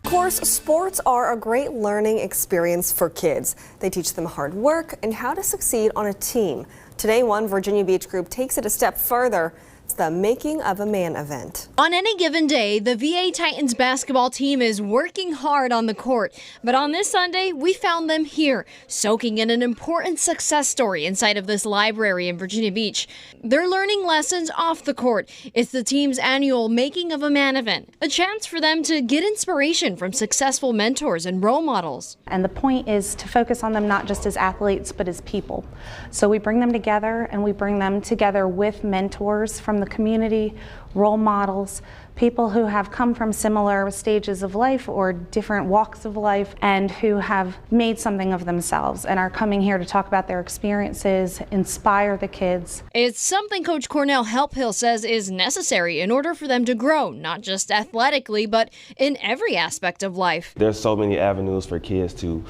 Of course, sports are a great learning experience for kids. They teach them hard work and how to succeed on a team. Today, one Virginia Beach group takes it a step further. It's the Making of a Man event. On any given day, the VA Titans basketball team is working hard on the court. But on this Sunday, we found them here, soaking in an important success story inside of this library in Virginia Beach. They're learning lessons off the court. It's the team's annual Making of a Man event, a chance for them to get inspiration from successful mentors and role models. And the point is to focus on them not just as athletes, but as people. So we bring them together, and we bring them together with mentors from the community, role models, people who have come from similar stages of life or different walks of life and who have made something of themselves and are coming here to talk about their experiences, inspire the kids. It's something Coach Cornell Helphill says is necessary in order for them to grow, not just athletically, but in every aspect of life. There's so many avenues for kids to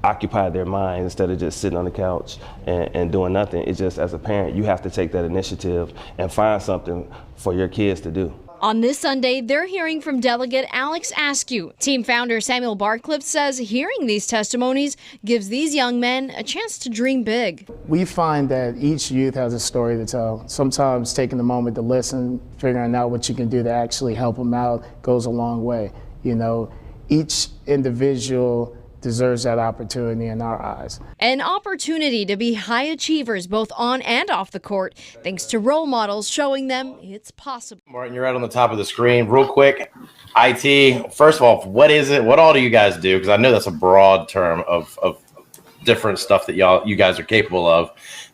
occupy their minds instead of just sitting on the couch and doing nothing. It's just, as a parent, you have to take that initiative and find something for your kids to do. On this Sunday, they're hearing from delegate Alex Askew. Team founder Samuel Barcliffe says hearing these testimonies gives these young men a chance to dream big. We find that each youth has a story to tell. Sometimes taking the moment to listen, figuring out what you can do to actually help them out goes a long way. You know, each individual deserves that opportunity in our eyes. An opportunity to be high achievers both on and off the court, thanks to role models showing them it's possible. Martin, you're right on the top of the screen. Real quick, IT, first of all, what is it? What all do you guys do? Because I know that's a broad term of different stuff that you guys are capable of.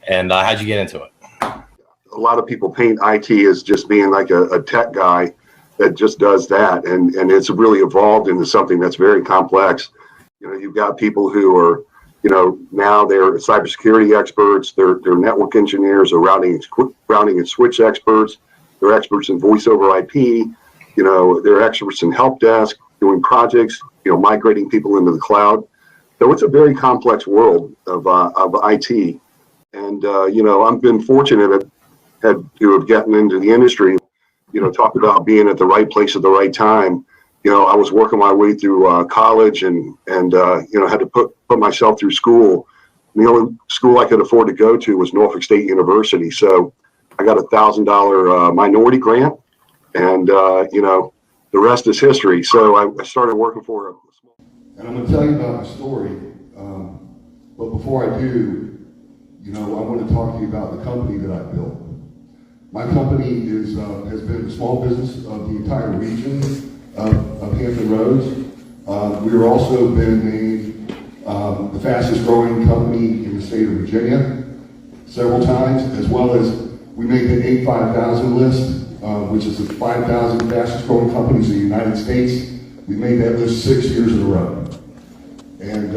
And how'd you get into it? A lot of people paint IT as just being like a tech guy that just does that. And it's really evolved into something that's very complex. You know, you've got people who are, you know, now they're cybersecurity experts, they're network engineers, or routing and switch experts, they're experts in voice over IP, you know, they're experts in help desk, doing projects, you know, migrating people into the cloud. So it's a very complex world of IT. And, you know, I've been fortunate to have gotten into the industry, you know, talk about being at the right place at the right time. You know, I was working my way through college and you know, had to put myself through school. The only school I could afford to go to was Norfolk State University. So I got a $1,000 minority grant, and you know, the rest is history. So I started working for a small. And I'm going to tell you about my story. But before I do, you know, I want to talk to you about the company that I built. My company has been a small business of the entire region of Hampton Roads. We've also been named the fastest growing company in the state of Virginia several times, as well as we made the Inc. 5000 list, which is the 5,000 fastest growing companies in the United States. We made that list 6 years in a row. And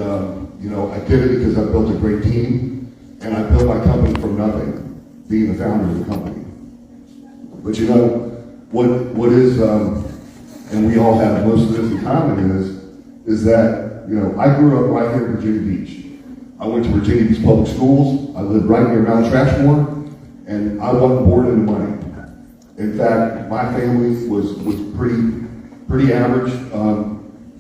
you know, I did it because I built a great team, and I built my company from nothing, being the founder of the company. But you know, what is and we all have most of this in common is that, you know, I grew up right here in Virginia Beach. I went to Virginia Beach Public Schools. I lived right near Mount Trashmore, and I wasn't born into money. In fact, my family was pretty average.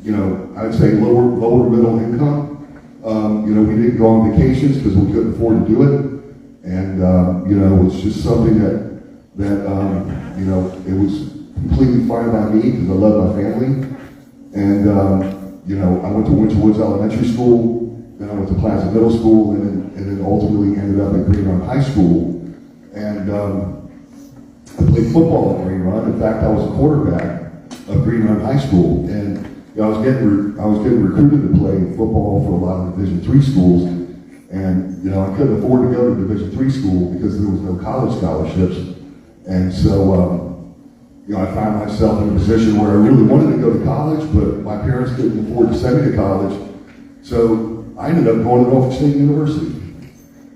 You know, I'd say lower middle income. You know, we didn't go on vacations because we couldn't afford to do it, and you know, it's just something that you know, it was completely fine by me because I love my family. And you know, I went to Winter Woods Elementary School, then I went to Plaza Middle School, and then ultimately ended up at Green Run High School. And I played football at Green Run. In fact, I was a quarterback of Green Run High School, and you know, I was getting recruited to play football for a lot of Division III schools. And you know, I couldn't afford to go to Division III school because there was no college scholarships. And so you know, I found myself in a position where I really wanted to go to college, but my parents couldn't afford to send me to college. So I ended up going to Norfolk State University.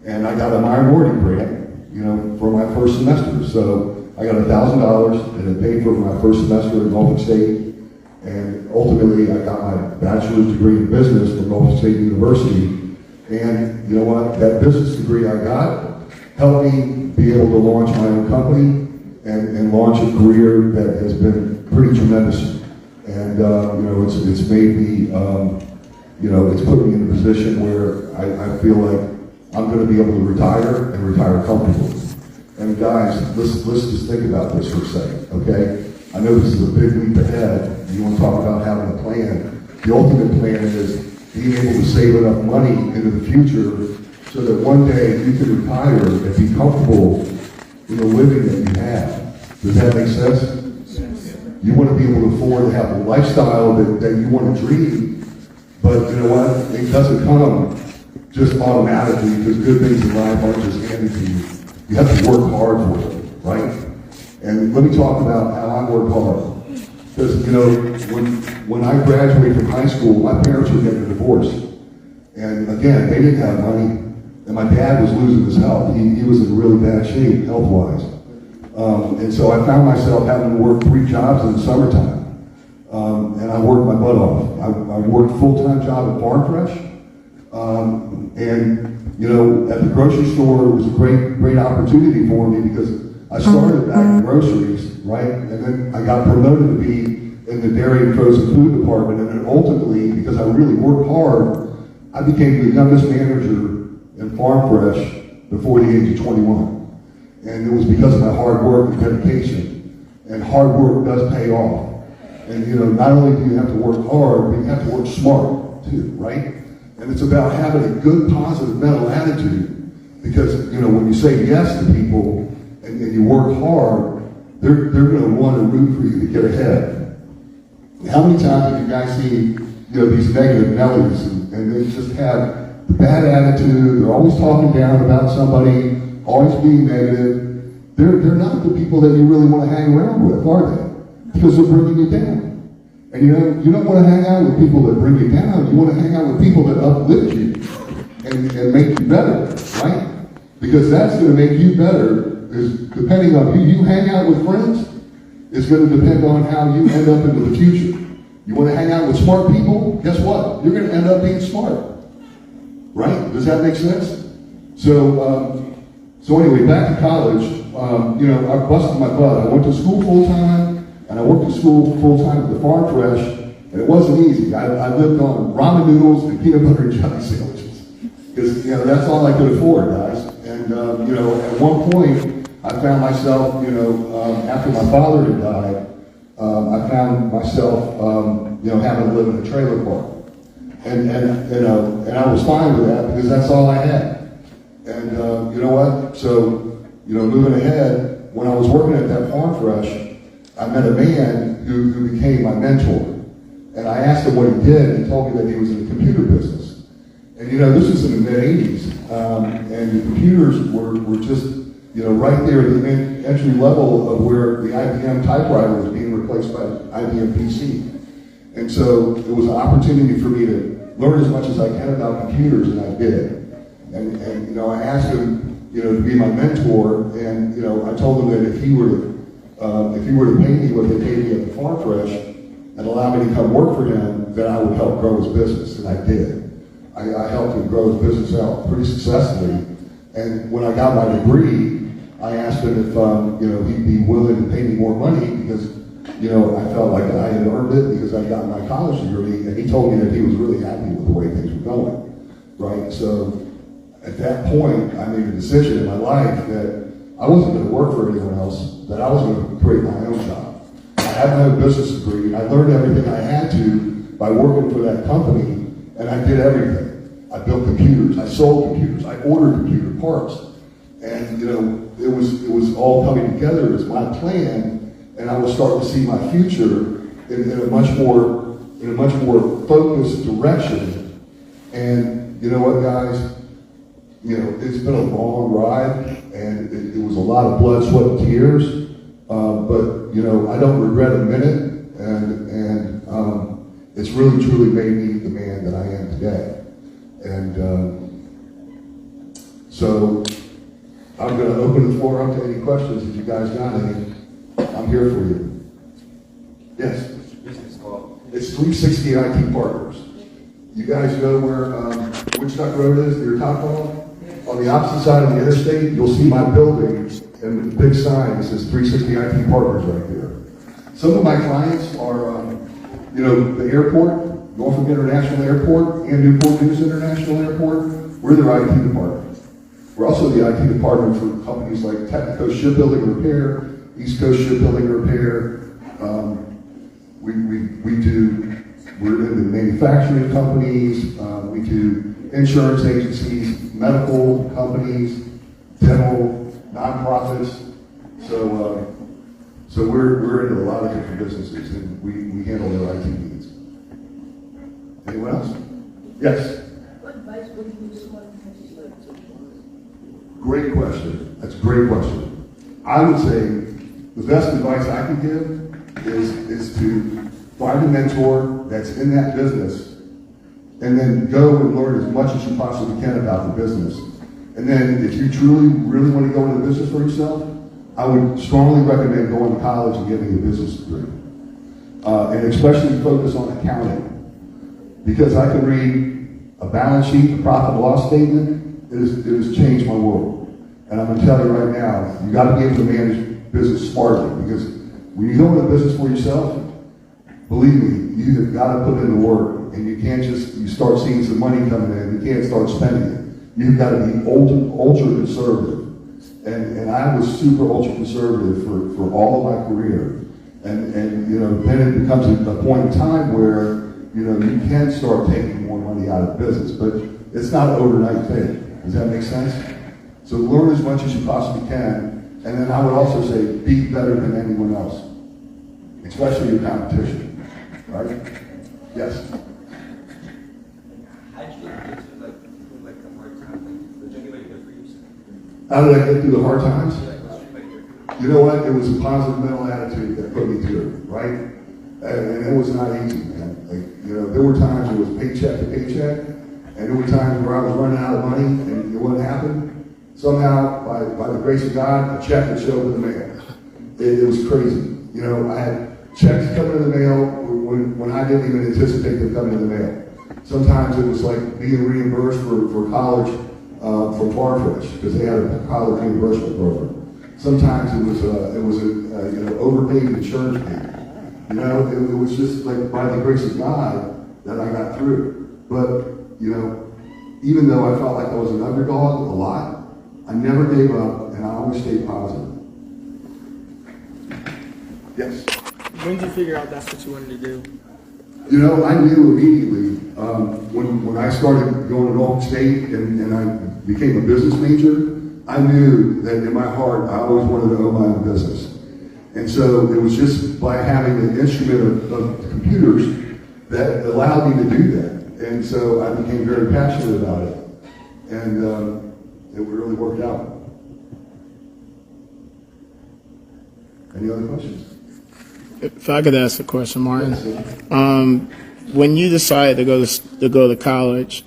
And I got a minority grant, you know, for my first semester. So I got $1,000 and it paid for my first semester at Norfolk State. And ultimately I got my bachelor's degree in business from Norfolk State University. And you know what, that business degree I got helped me be able to launch my own company and launch a career that has been pretty tremendous. And And it's made me, it's put me in a position where I feel like I'm going to be able to retire and retire comfortably. And guys, let's just think about this for a second, okay? I know this is a big leap ahead. You want to talk about having a plan. The ultimate plan is being able to save enough money into the future so that one day you can retire and be comfortable in the living that you have. Does that make sense? You want to be able to afford to have a lifestyle that you want to dream, but you know what? It doesn't come just automatically, because good things in life aren't just handed to you. You have to work hard for them, right? And let me talk about how I work hard. Because, when I graduated from high school, my parents were getting a divorce. And again, they didn't have money. And my dad was losing his health. He was in really bad shape, health-wise. And so I found myself having to work 3 jobs in the summertime. And I worked my butt off. I worked a full-time job at Farm Fresh. At the grocery store, it was a great opportunity for me because I started back in groceries, right? And then I got promoted to be in the dairy and frozen food department. And then ultimately, because I really worked hard, I became the youngest manager in Farm Fresh before the age of 21. And it was because of my hard work and dedication. And hard work does pay off. And not only do you have to work hard, but you have to work smart too, right? And it's about having a good, positive mental attitude. Because, when you say yes to people and you work hard, they're going to want to root for you to get ahead. How many times have you guys seen, these negative Nellies and they just have the bad attitude, they're always talking down about somebody, always being negative. They're not the people that you really want to hang around with, are they? Because they're bringing you down. And you don't want to hang out with people that bring you down. You want to hang out with people that uplift you and make you better, right? Because that's going to make you better. Is depending on who you hang out with, friends, is going to depend on how you end up into the future. You want to hang out with smart people? Guess what? You're going to end up being smart, right? Does that make sense? So anyway, back to college. I busted my butt. I went to school full time. And I worked at school full-time at the Farm Fresh, and it wasn't easy. I lived on ramen noodles and peanut butter and jelly sandwiches. Because, that's all I could afford, guys. And, at one point, I found myself, after my father had died, I found myself, having to live in a trailer park. And I was fine with that because that's all I had. And, you know what? So, moving ahead, when I was working at that Farm Fresh, I met a man who became my mentor. And I asked him what he did, and he told me that he was in the computer business. And this was in the mid-'80s, and the computers were just, right there at the entry level of where the IBM typewriter was being replaced by IBM PC. And so it was an opportunity for me to learn as much as I can about computers, and I did. And I asked him, to be my mentor, and I told him that if he were to pay me what they paid me at the Farm Fresh and allow me to come work for him, then I would help grow his business, and I did. I helped him grow his business out pretty successfully. And when I got my degree, I asked him if he'd be willing to pay me more money because I felt like I had earned it because I got my college degree, and he told me that he was really happy with the way things were going, right? So at that point, I made a decision in my life that I wasn't going to work for anyone else, that I was going to create my own job. I had my own business degree, and I learned everything I had to by working for that company, and I did everything. I built computers, I sold computers, I ordered computer parts, and it was all coming together as my plan, and I was starting to see my future in a much more focused direction. And you know what, guys? It's been a long ride, and it was a lot of blood, sweat, and tears. But I don't regret a minute, and it's really truly made me the man that I am today. And so I'm going to open the floor up to any questions if you guys got any. I'm here for you. Yes. It's 360 IT Partners. You guys know where Woodstock Road is, near Top Hall? On the opposite side of the interstate, you'll see my building, and the big sign that says 360 IT Partners right there. Some of my clients are The airport, Norfolk International Airport and Newport News International Airport, we're their IT department. We're also the IT department for companies like Technico Shipbuilding and Repair, East Coast Shipbuilding and Repair. We're in the manufacturing companies, we do insurance agencies, medical companies, dental, nonprofits. So we're into a lot of different businesses, and we handle their IT needs. Anyone else? Yes. What advice would you give someone who has just left social? Great question. That's a great question. I would say the best advice I can give is to find a mentor that's in that business, and then go and learn as much as you possibly can about the business. And then if you truly, really want to go into business for yourself, I would strongly recommend going to college and getting a business degree. And especially focus on accounting. Because I can read a balance sheet, a profit and loss statement, it has changed my world. And I'm going to tell you right now, you got to be able to manage business smartly, because when you go into business for yourself, believe me, you've got to put in the work, and you can't just, you start seeing some money coming in, you can't start spending it. You've got to be ultra conservative. And I was super ultra conservative for all of my career. And then it becomes a point in time where, you can start taking more money out of business, but it's not an overnight thing. Does that make sense? So learn as much as you possibly can, and then I would also say be better than anyone else, especially your competition, right? Yes? How did you get through the hard times? Did you get good for you? How did I get through the hard times? You know what? It was a positive mental attitude that put me through it, right? And it was not easy, man. There were times it was paycheck to paycheck, and there were times where I was running out of money, and it wouldn't happen. Somehow, by the grace of God, a check would show up in the mail. It was crazy. I had checks coming in the mail when I didn't even anticipate them coming in the mail. Sometimes it was like being reimbursed for college from Farfetch, because they had a college reimbursement program. Sometimes it was overpaid insurance payment. It was just like by the grace of God that I got through. But, even though I felt like I was an underdog a lot, I never gave up, and I always stayed positive. Yes? When did you figure out that's what you wanted to do? I knew immediately when I started going to Norfolk State and I became a business major, I knew that in my heart I always wanted to own my own business. And so it was just by having an instrument of computers that allowed me to do that. And so I became very passionate about it. And it really worked out. Any other questions? If I could ask a question, Martin. When you decided to go to college,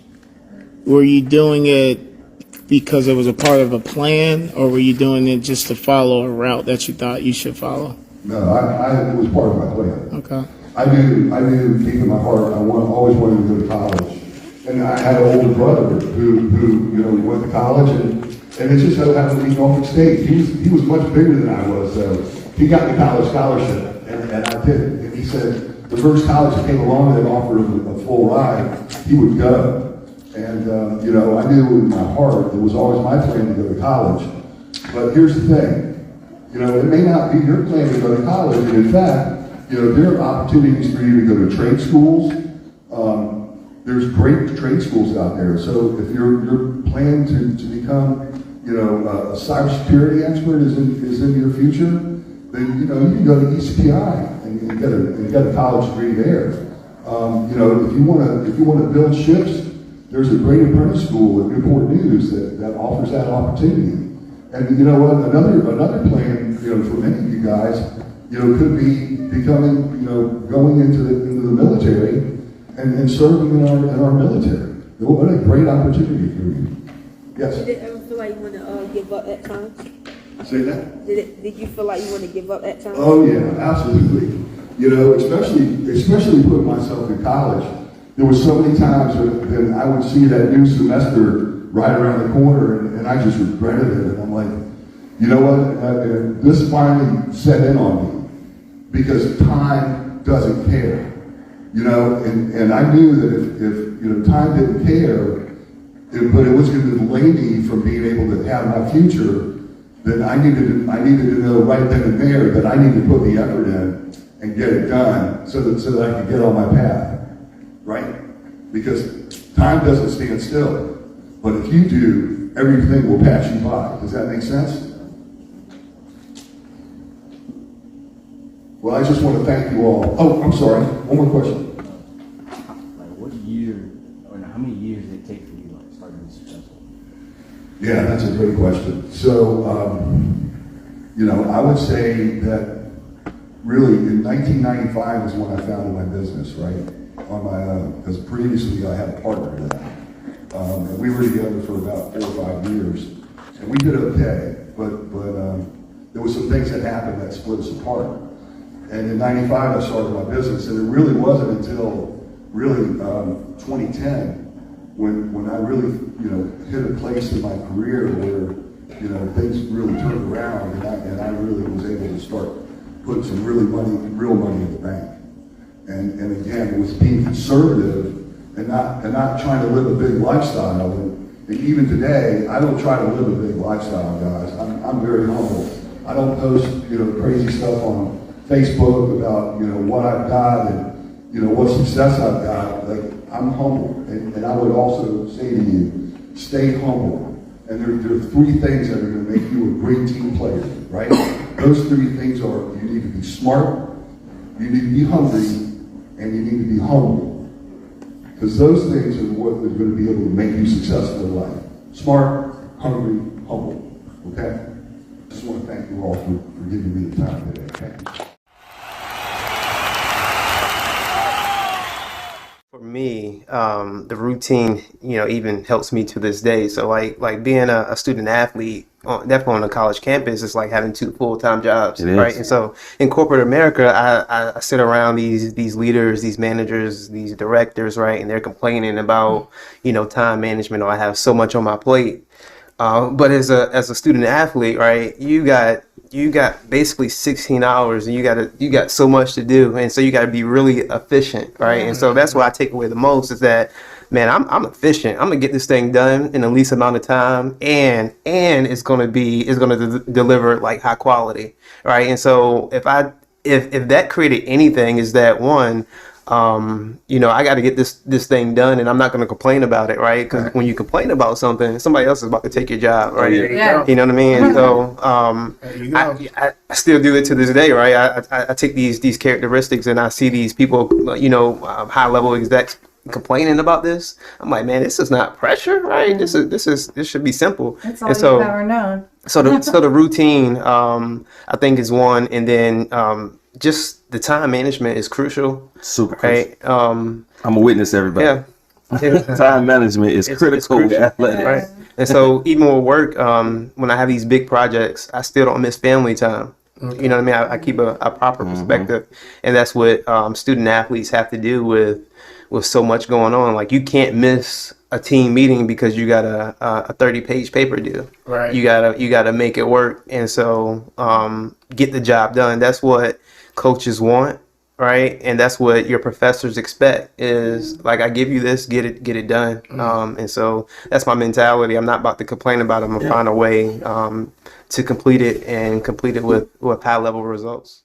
were you doing it because it was a part of a plan, or were you doing it just to follow a route that you thought you should follow? No, it was part of my plan. Okay. I knew deep in my heart always wanted to go to college. And I had an older brother who went to college, and it just so happened to be Norfolk State. He was much bigger than I was, so he got the college scholarship, and I didn't. And he said the first college that came along that offered him a full ride, he would go. And, I knew in my heart it was always my plan to go to college. But here's the thing. It may not be your plan to go to college. And in fact, there are opportunities for you to go to trade schools. There's great trade schools out there. So if your plan to become, a cybersecurity expert is in your future, then, you can go to ECPI and get a college degree there. If you want to build ships, there's a great apprentice school at Newport News that offers that opportunity. And you know what? Another plan, for many of you guys, could be becoming, going into the military and serving in our military. What a great opportunity for you. Yes. Did it ever feel like you want to give up at times? Say that. Did you feel like you want to give up at times? Oh yeah, absolutely. Especially putting myself in college. There were so many times when I would see that new semester right around the corner, and I just regretted it. And I'm like, you know what? This finally set in on me, because time doesn't care. You know, and I knew that if you know, time didn't care, but it was going to delay me from being able to have my future, then I needed to know right then and there that I needed to put the effort in and get it done so that I could get on my path, right? Because time doesn't stand still, but if you do, everything will pass you by. Does that make sense? Well, I just want to thank you all. Oh, I'm sorry. One more question. Like, what year, or how many years did it take for you to start being successful? Yeah, that's a great question. So, you know, I would say that really in 1995 is when I founded my business, right? On my own, because previously I had a partner in that. And we were together for about 4 or 5 years. And we did okay, but there was some things that happened that split us apart. And in 95 I started my business, and it really wasn't until really 2010 when I really, you know, hit a place in my career where, you know, things really turned around, and I really was able to start putting some real money in the bank. And again, it was being conservative and not trying to live a big lifestyle. And even today, I don't try to live a big lifestyle, guys. I'm very humble. I don't post, you know, crazy stuff on Facebook about, you know, what I've got and, you know, what success I've got. Like, I'm humble. And I would also say to you, stay humble. And there are 3 things that are going to make you a great team player, right? Those 3 things are, you need to be smart, you need to be hungry, and you need to be humble. Because those things are what are going to be able to make you successful in life. Smart, hungry, humble. Okay? I just want to thank you all for giving me the time today. Okay? For me, the routine, you know, even helps me to this day. So like being a student athlete, definitely on a college campus, is like having 2 full-time jobs, right? And so in corporate America, I sit around these leaders, these managers, these directors, right? And they're complaining about, you know, time management, or I have so much on my plate. But as a student athlete, right, you got basically 16 hours, and you got so much to do, and so you got to be really efficient, right? And so that's what I take away the most, is that, man, I'm efficient. I'm gonna get this thing done in the least amount of time, and it's gonna deliver like high quality, right? And so if that created anything, is that one, you know, I got to get this thing done, and I'm not going to complain about it, right? Because when you complain about something, somebody else is about to take your job, right? You know what I mean? So I still do it to this day, right? I take these characteristics, and I see these people, you know, high level execs complaining about this. I'm like, man, this is not pressure, right? This should be simple. That's all you've ever known. So the routine, I think, is one, and then just the time management is crucial. Super right? crucial. I'm a witness, everybody. Yeah. Time management is critical with athletics. Right. And so even with work, when I have these big projects, I still don't miss family time. Okay. You know what I mean? I keep a proper perspective, and that's what student athletes have to do with so much going on. Like, you can't miss a team meeting because you got a 30-page paper due. Right. You gotta make it work, and so get the job done. That's what coaches want, right? And that's what your professors expect, is like, I give you this, get it done. And so that's my mentality. I'm not about to complain about it. I'm gonna find a way to complete it, and complete it with high level results.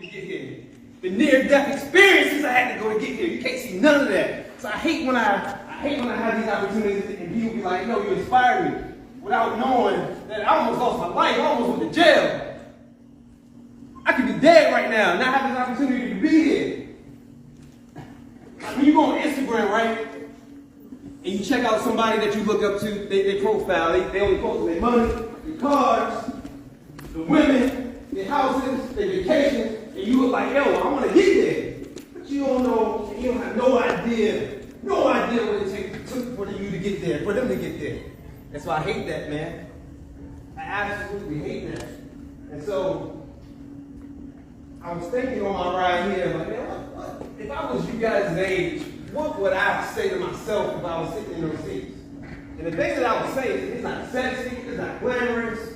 The near-death experiences I had to go to get here. You can't see none of that. So I hate when I have these opportunities, and people be like, "No, you inspire me," without knowing that I almost lost my life. I almost went to jail. I could be dead right now and not have this opportunity to be here. Like, when you go on Instagram, right, and you check out somebody that you look up to, their profile, they only post their money, their cars, the women, their houses, their vacations, and you look like, yo, I want to get there. But you don't know, and you don't have no idea what it took for you to get there, for them to get there. That's why I hate that, man. I absolutely hate that. And so, I was thinking on my ride here, like, man, what, if I was you guys' age, what would I say to myself if I was sitting in those seats? And the thing that I would say is, it's not sexy, it's not glamorous,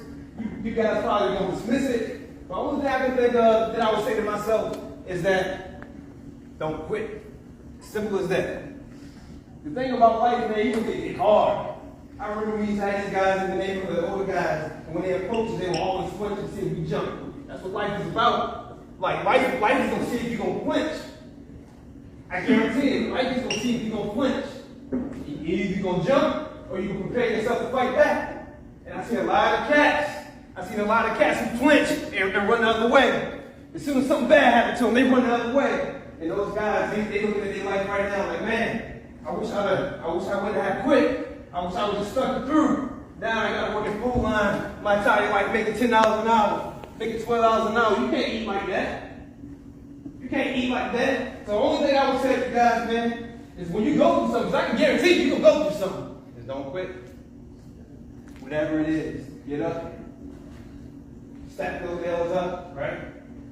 you guys probably gonna dismiss it, but only thing I can think of that I would say to myself is that Don't quit. Simple as that. The thing about life, man, you can get hard. I remember we used to have these guys in the neighborhood, older guys, and when they approach us, they will always flinch and see if we jump. That's what life is about. Like, life is going to see if you're going to flinch. I guarantee you, life is going to see if you're going to flinch. Either you're going to jump, or you're going to prepare yourself to fight back. And I seen a lot of cats. Who flinch and run the other way. As soon as something bad happens to them, they run the other way. And those guys, they looking at their life right now like, man, I wish I would have quit. I wish I would have stuck it through. Now I got to work at full line. My entire life making $10 an hour, making $12 an hour. You can't eat like that. You can't eat like that. So the only thing I would say to you guys, man, is when you go through something, 'cause I can guarantee you, you're going to go through something, is don't quit. Whatever it is, get up. Stack those L's up, right?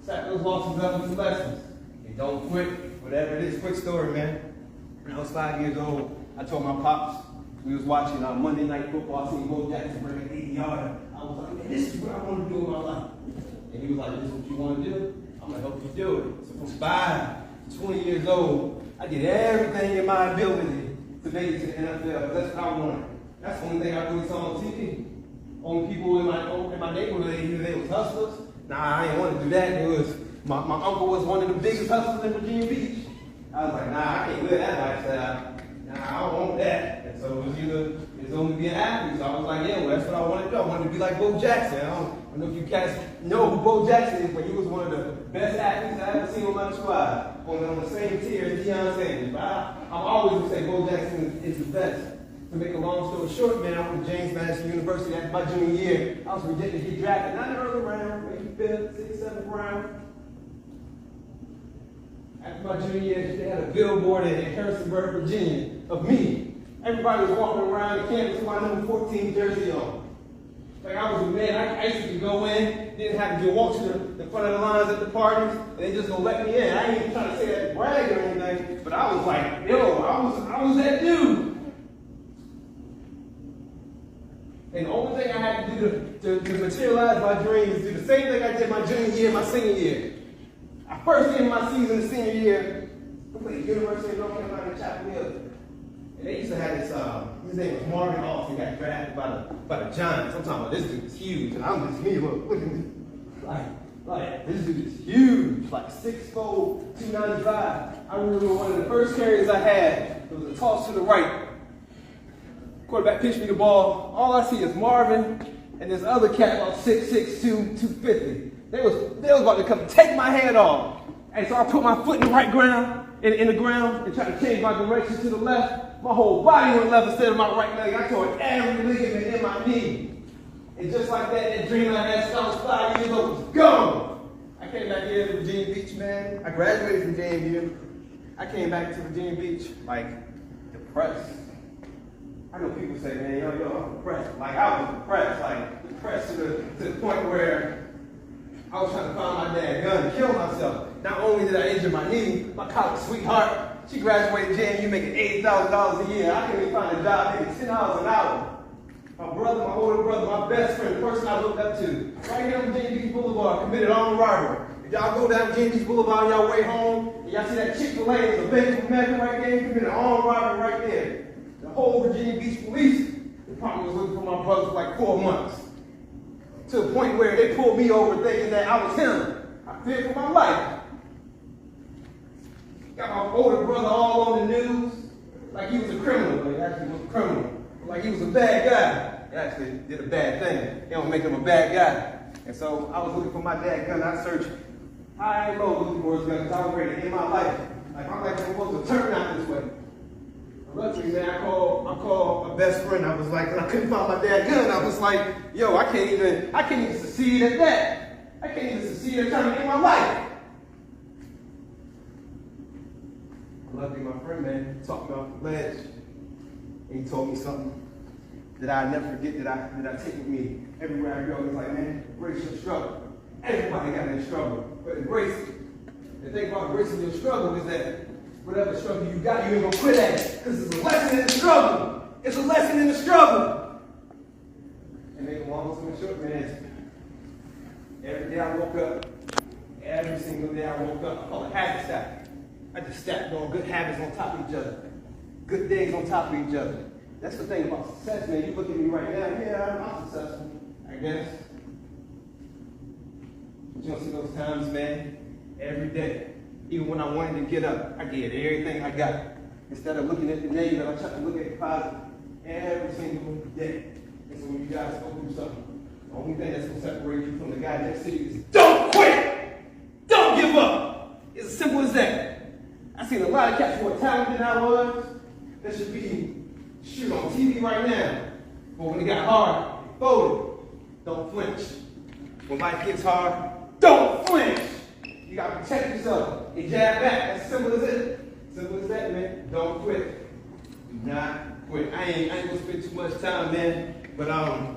Stack those losses up into lessons. And don't quit, whatever it is. Quick story, man. When I was 5 years old, I told my pops, we was watching Monday Night Football, I seen Bo Jackson bring an 80-yarder. I was like, man, this is what I want to do in my life. And he was like, this is what you want to do? I'm going to help you do it. So from 5 to 20 years old, I did everything in my ability to make it to the NFL. That's what I wanted. That's the only thing I really saw on TV. Only people in my neighborhood, they was hustlers. Nah, I didn't want to do that. It was my uncle was one of the biggest hustlers in Virginia Beach. I was like, nah, I can't live that lifestyle. Nah, I don't want that. And so it was it's only be an athlete. So I was like, yeah, well, that's what I wanted to do. I wanted to be like Bo Jackson. I don't know if you guys know who Bo Jackson is, but he was one of the best athletes I ever seen on my squad. On the same tier as Deion Sanders. But I'm always going to say Bo Jackson is the best. To make a long story short, man, I went to James Madison University after my junior year. I was projected to get drafted, not in the early round, maybe 5th, 6th, 7th round. After my junior year, they had a billboard in Harrisonburg, Virginia, of me. Everybody was walking around the campus with my number 14 jersey on. Like I was a man, I used to go in, didn't have to walk to the front of the lines at the parties, and they just gonna let me in. I ain't even trying to say that to brag or anything, but I was like, yo, I was that dude. And the only thing I had to do to materialize my dream is do the same thing I did my junior year, my senior year. I first ended my season the senior year, I played at University of North Carolina in Chapel Hill. And they used to have this, his name was Marvin Austin, got drafted by the Giants. I'm talking about this dude is huge, and I'm just me, look at me. Like, this dude is huge, like 6'4", 295. I remember one of the first carries I had, it was a toss to the right. Quarterback pitched me the ball. All I see is Marvin and this other cat about 6'6", 250. They was about to come take my head off. And so I put my foot in the right ground, in the ground, and tried to change my direction to the left. My whole body went left instead of my right leg. I tore every ligament in my knee. And just like that dream I had since I was 5 years old was gone. I came back here to Virginia Beach, man. I graduated from JMU. I came back to Virginia Beach, like, depressed. I know people say, man, yo, I'm depressed. Like, I was depressed to the point where I was trying to find my dad gun to kill myself. Not only did I injure my knee, my college sweetheart, she graduated JMU making $80,000 a year. I couldn't even find a job making $10 an hour. My brother, my older brother, my best friend, the person I looked up to, right here on Virginia Beach Boulevard, committed armed robbery. If y'all go down Virginia Beach Boulevard on y'all way home, and y'all see that Chick-fil-A, there's a Bank of America right there, he committed armed robbery right there. The whole Virginia Beach Police Department was looking for my brother for like 4 months. To the point where they pulled me over thinking that I was him. I feared for my life. Got my older brother all on the news like he was a criminal, but he actually was a criminal. Like he was a bad guy. He actually did a bad thing. They don't make him a bad guy. And so I was looking for my dad's gun. I searched high and low looking for his gun because I was ready to end my life. Like my life was supposed to turn out this way. Luckily, man, I called my best friend. I was like, I couldn't find my dad's gun. I was like, yo, I can't even succeed at that. I can't even succeed at trying to end my life. Luckily, my friend, man, talked me off the ledge. And he told me something that I never forget, that I take with me everywhere I go. He's like, man, embrace your struggle. Everybody got their struggle, but embrace it. The thing about embracing your struggle is that whatever struggle you got, you ain't gonna quit at it. Because it's a lesson in the struggle. It's a lesson in the struggle. And make a long story short, man, every day I woke up, every single day I woke up, I call it habit stack. I just stacked on good habits on top of each other. Good things on top of each other. That's the thing about success, man. You look at me right now, yeah, I'm successful, I guess. But you don't see those times, man, every day. Even when I wanted to get up, I gave everything I got. Instead of looking at the negative, I try to look at the positive every single day. And so when you guys go through something, the only thing that's going to separate you from the guy next to you is don't quit! Don't give up! It's as simple as that. I've seen a lot of cats more talented than I was that should be shoot on TV right now. But when it got hard, they folded. Don't flinch. When life gets hard, don't flinch. You gotta protect yourself and jab back. As simple as it. Simple as that, man. Don't quit. Do not quit. I ain't gonna spend too much time, man. But I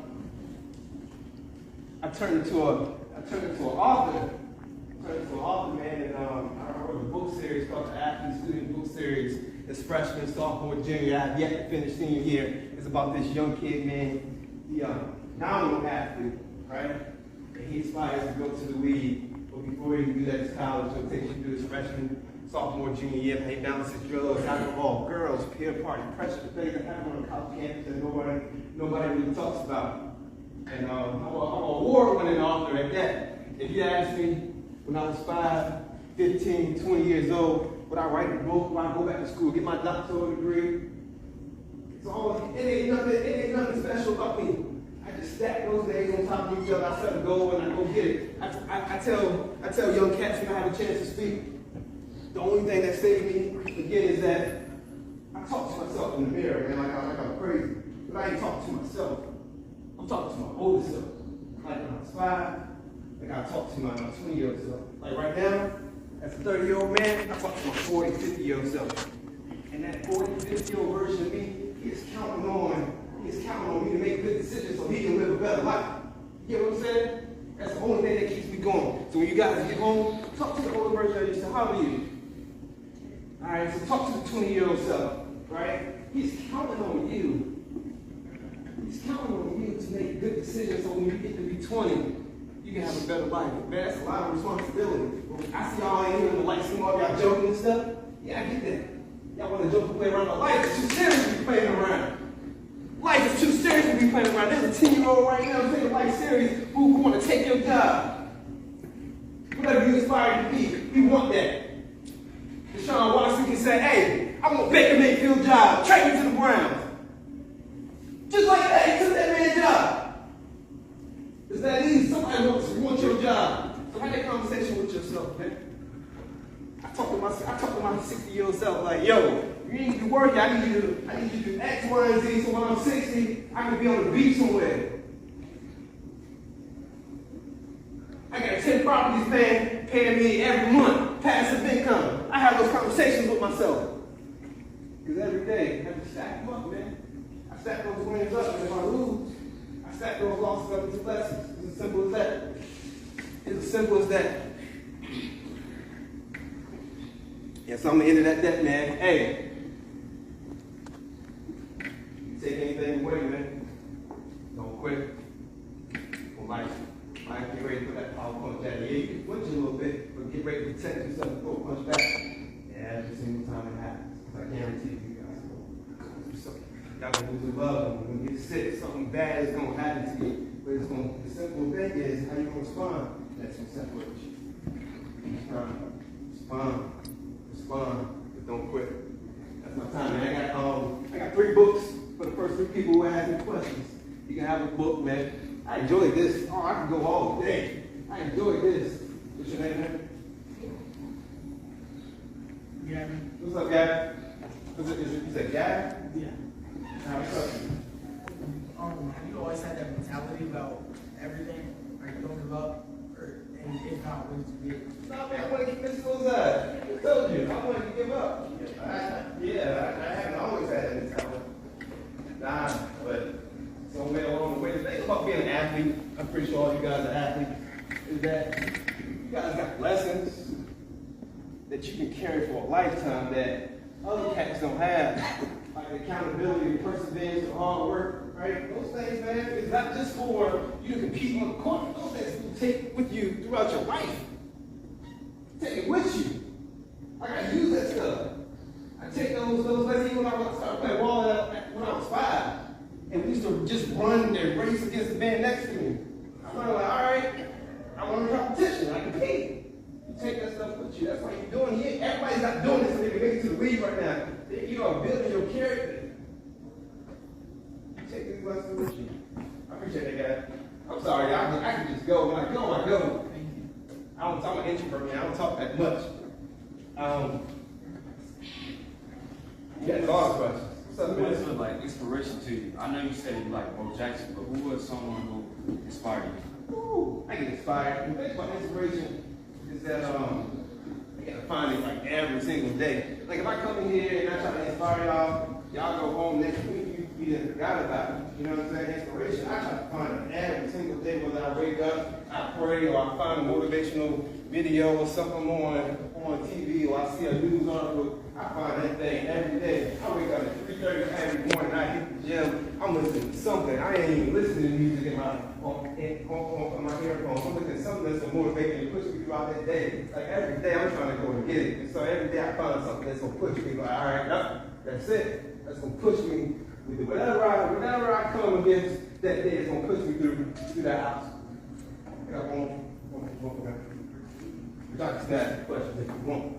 turned into an author. Man, and I wrote a book series called the Askew Student Book Series. It's freshman, sophomore, junior. I have yet to finish senior year. It's about this young kid, man. He nominal athlete, right? And he aspires to go to the league, but before he can do that, his college will take him through his freshman, sophomore, junior year. He balances drugs, alcohol, girls, peer party, pressure, the things that happen on the college campus that nobody really talks about. And I'm an award-winning author at that. If you ask me, when I was 5, 15, 20 years old, would I write a book? Would I go back to school, get my doctoral degree? It ain't nothing special about me. I just stack those days on top of each other. I set a goal and I go get it. I tell young cats when I have a chance to speak, the only thing that saved me again is that I talk to myself in the mirror, man, like I'm crazy. But I ain't talking to myself. I'm talking to my older self. Like when I was 5. Like I talk to my 20-year-old self. Like right now, as a 30-year-old man, I talk to my 40, 50-year-old self. And that 40, 50-year-old version of me, he is counting on me to make good decisions so he can live a better life. You get what I'm saying? That's the only thing that keeps me going. So when you guys get home, talk to the older version of yourself. How old are you? All right, so talk to the 20-year-old self, right? He's counting on you. He's counting on you to make good decisions so when you get to be 20, you can have a better life. Man, that's a lot of responsibility. I see y'all in here in the light, some of y'all joking and stuff. Yeah, I get that. Y'all want to joke and play around, but life is too serious to be playing around. Life is too serious to be playing around. There's a 10-year-old right now taking life serious who want to take your job. Whatever you aspire to be, we want that. Deshaun Watson can say, hey, I want Baker Mayfield's job. Trade me to the Browns. Just like that, he took that man's job. It's that easy. Somebody wants your job. So have that conversation with yourself, man. I talk to my 60-year-old self like, yo, you need to be working. I need you to do X, Y, and Z. So when I'm 60, I can be on the beach somewhere. I got 10 properties paying me every month, passive income. I have those conversations with myself. Because every day, I have to stack them up, man. I stack those wins up, and if I lose, I stack those losses up into lessons. It's as simple as that. It's as simple as that. Yeah, so I'm gonna end that debt, man. Hey, you take anything away, man. Don't quit. Well, life get ready to put that power punch at you. Yeah, you can flinch a little bit, but get ready to protect yourself before it punch back. Yeah, every single time it happens. I guarantee you guys will go through something. Y'all gonna lose your love, and when you get sick, something bad is gonna happen to you. But the simple thing is how you gonna respond. That's what separates you. Respond, but don't quit. That's my time, man. I got 3 books for the first 3 people who ask me questions. You can have a book, man. I enjoyed this. Oh, I can go all day. I enjoyed this. What's your name, man? Gavin. What's up, Gavin? You said Gavin? Yeah. What's up? Have you always had that mentality about everything? Like, don't give up? And if not, what did you do? No, man, I want to keep this school side. I told you, I wanted to give up. I haven't always had that mentality. Nah, but so many along the way. The thing about being an athlete, I'm pretty sure all you guys are athletes, is that you guys got lessons that you can carry for a lifetime that other cats don't have. Like accountability, perseverance, and hard work, right? Those things, man, it's not just for you to compete on the court. Those things you take with you throughout your life. Take it with you. Like I use that stuff. I started playing ball when I was 5. And we used to just run and race against the man next to me. I'm like, all right, I want competition. I compete. You take that stuff with you. That's what you're doing. Everybody's not doing this so they can make it to the league right now. You are building your character. You take these lessons with you. I appreciate that, guy. I'm sorry, I can just go. When I go, I go. I'm an introvert, man. I don't talk that much. You got a lot of questions. What's up, man? What's the like inspiration to you? I know you said you like Bo Jackson, but who was someone who inspired you? Ooh, I get inspired. The thing about inspiration is that I gotta find it like every single day. Like if I come in here and I try to inspire y'all go home next week, you didn't forgot about it. You know what I'm saying? Inspiration, I try to find it every single day, whether I wake up, I pray, or I find a motivational video or something on TV, or I see a news article. I find that thing every day. I wake up at 3:30 every morning. I hit the gym. I'm listening to something. I ain't even listening to music in my on my earphones. I'm listening to something that's gonna motivate me to push me throughout that day. Like every day, I'm trying to go and get it. And so every day, I find something that's gonna push me. Like, all right, no, that's it. That's gonna push me with whatever I come against that day. It's gonna push me through that house. I got one. Dr. Snap, questions if you want.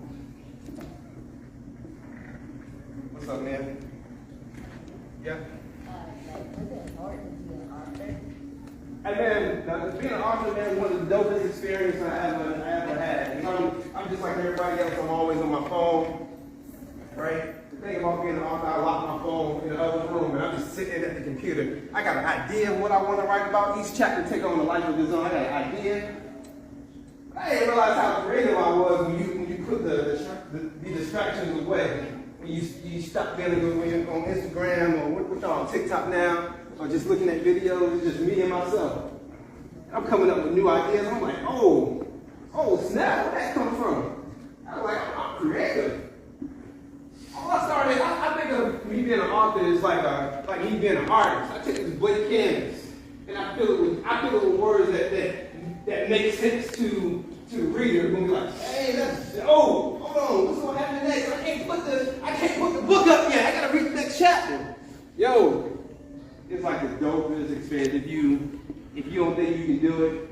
What's up, man? Yeah? Hey, man, being an author, man, is one of the dopest experiences I ever had. You know, I'm just like everybody else. I'm always on my phone, right? The thing about being an author, I lock my phone in the other room, and I'm just sitting at the computer. I got an idea of what I want to write about. Each chapter take on the life of its own. I got an idea. I didn't realize how creative I was when you put the distractions away. When you stop dealing with when you're on Instagram or what y'all on TikTok now, or just looking at videos, it's just me and myself. I'm coming up with new ideas. I'm like, oh snap, where'd that come from? I'm like, I'm creative. All I started, I think of me being an author is like me being an artist. I take this blank canvas and I fill it with words that make sense to the reader. Who's gonna be like, hey, hold on, what's gonna happen next? I can't put the book up yet. I gotta read the next chapter. Yo, it's like the dopest experience. If you don't think you can do it,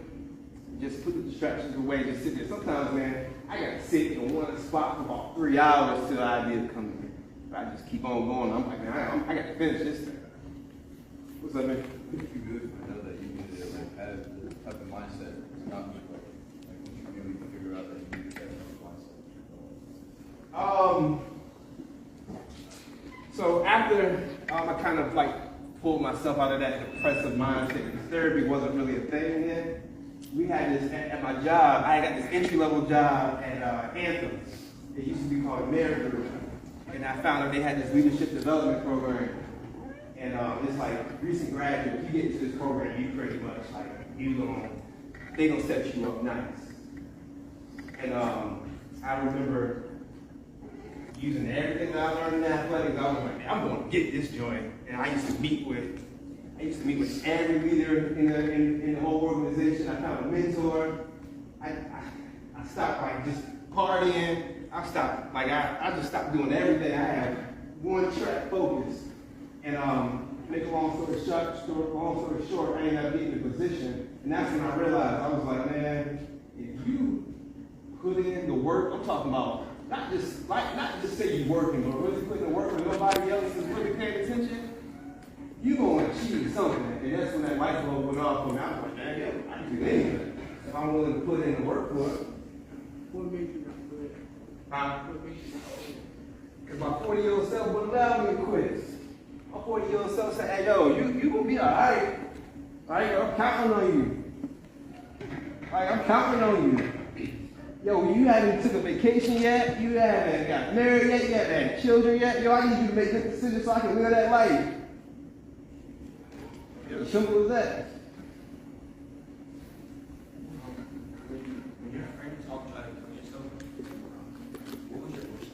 just put the distractions away. Just sit there. Sometimes, man, I gotta sit in one spot for about 3 hours till the idea comes in. But I just keep on going. I'm like, man, I gotta finish this thing. What's up, man? It's good. I know that you need to have the type of mindset. It's not just like what you do, you can figure out that you need to have that mindset. So after I kind of like pulled myself out of that depressive mindset, because therapy wasn't really a thing then, we had this at my job. I got this entry-level job at Anthem. It used to be called Manhood, and I found out they had this leadership development program. And it's like recent graduates, you get into this program, you pretty much like they gonna set you up nice. And I remember using everything that I learned in athletics. I was like, man, I'm gonna get this joint. And I used to meet with every leader in the whole organization. I found a mentor. I stopped like just partying. I just stopped doing everything. I had one track focus. And make a long story short, I ended up getting the position. And that's when I realized, I was like, man, if you put in the work, I'm talking about not just say you're working, but really putting the work when nobody else is really paying attention, you're going to achieve something. And that's when that light bulb went off for me. I was like, man, I can do anything if I'm willing to put in the work for it. What made you not quit? What made you not quit? Because my 40-year-old self wouldn't allow me to quit. My 40-year-old self said, hey, yo, you gonna be all right. Right? I'm counting on you. Like, I'm counting on you. Yo, you haven't took a vacation yet. You haven't got married yet. You haven't had children yet. Yo, I need you to make this decision so I can live that life. It's as simple as that. When you're afraid to talk about it for yourself, what was your most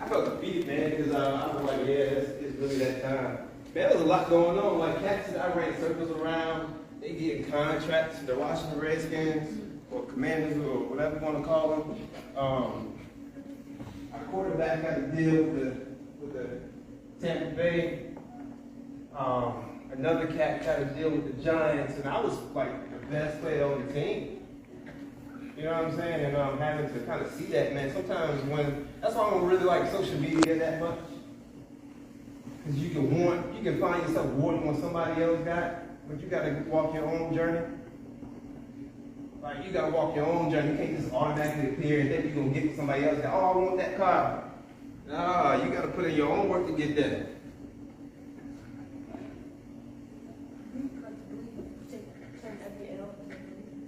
I felt defeated, man, because I was like, yeah, it's really that time. Man, there was a lot going on. Like, cats that I ran circles around, they getting contracts, they're watching the Redskins. or commanders or whatever you want to call them. Our quarterback got to deal with the Tampa Bay. Another cat got to deal with the Giants, and I was like the best player on the team. You know what I'm saying? And having to kind of see that, man. Sometimes that's why I don't really like social media that much, because you can find yourself wanting what somebody else got, but you got to walk your own journey. Like, you got to walk your own journey. You can't just automatically appear and think you're going to get what somebody else got. Oh, I want that car. Nah, you got to put in your own work to get that.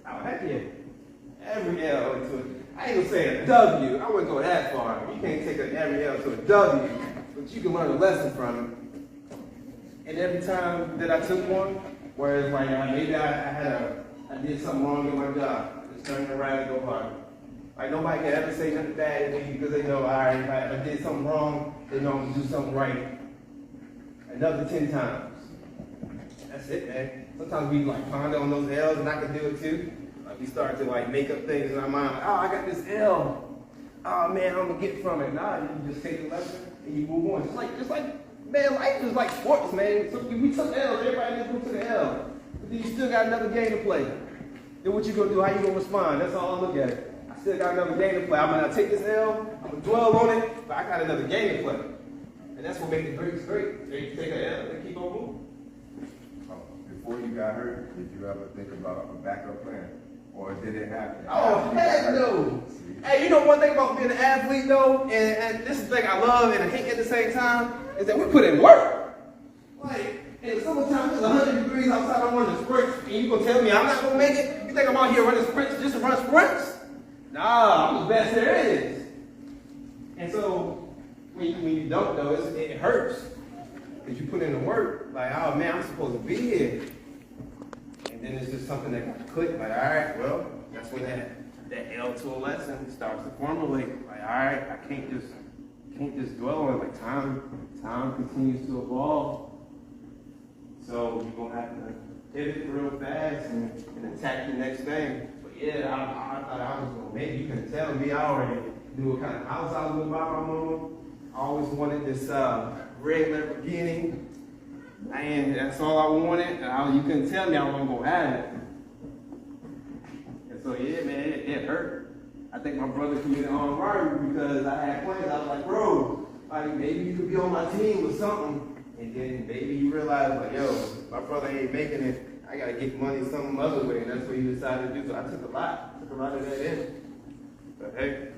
Oh, heck yeah. Every L into it. I ain't gonna say a W. I wouldn't go that far. You can't take every L to a W, but you can learn a lesson from it. And every time that I took one, whereas like maybe I did something wrong in my job, just turn it around and go hard. Like nobody can ever say nothing bad to me because they know, all right, if I did something wrong, they know I'm gonna do something right. Another 10 times. That's it, man. Sometimes we like ponder on those L's, and I can do it too. Like we start to like make up things in our mind. Like, oh, I got this L. Oh man, I'm gonna get from it. Nah, you just take the lesson and you move on. Just like man, life is like sports, man. So we took L's. Everybody just went to the L. But then you still got another game to play. Then what you gonna do? How you gonna respond? That's all I look at it. I still got another game to play. I'm gonna take this L. I'm gonna dwell on it, but I got another game to play. And that's what makes the greats great. They take an L and keep on moving. Before you got hurt, did you ever think about a backup plan? Or did it happen? Oh, heck no. Hey, you know one thing about being an athlete, though, and this is the thing I love and I hate at the same time, is that we put in work. Like, in the summertime, it's 100 degrees outside, I'm running sprints, and you gonna tell me I'm not gonna make it? You think I'm out here running sprints just to run sprints? Nah, I'm the best there is. And so, when you don't, though, it hurts. Because you put in the work, like, oh man, I'm supposed to be here. And then it's just something that got to click, like, all right, well, that's when that L to a lesson starts to formulate. Like, all right, I can't just dwell on it. Like time continues to evolve. So you're gonna have to pivot real fast and attack the next thing. But yeah, I thought I was gonna make it. You can tell me I already knew what kind of house I was gonna buy my mom. I always wanted this red Lamborghini. And that's all I wanted. And you couldn't tell me I wasn't gonna have it. And so yeah, man, it hurt. I think my brother committed armed robbery because I had plans. I was like, bro, like maybe you could be on my team with something. And then maybe you realize, like, yo, my brother ain't making it. I gotta get money some other way, and that's what he decided to do. So I took a lot of that in. But hey,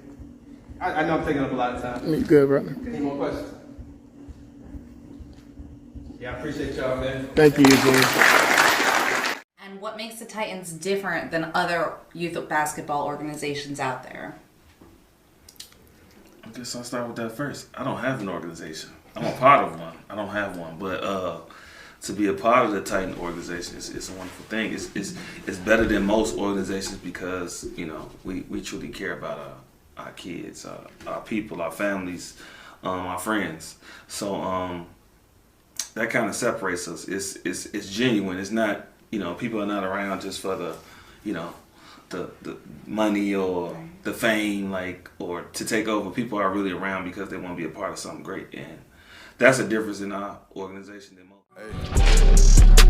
I know I'm taking up a lot of time. You good, brother? Any more questions? Yeah, I appreciate y'all, man. Thank you, Eugene. And what makes the Titans different than other youth basketball organizations out there? I guess I'll start with that first. I don't have an organization. I'm a part of one. I don't have one, but to be a part of the Titan organization is a wonderful thing. It's better than most organizations because we truly care about our kids, our people, our families, our friends. So that kind of separates us. It's genuine. It's not people are not around just for the the money or the fame or to take over. People are really around because they want to be a part of something great, and that's a difference in our organization than most. Hey.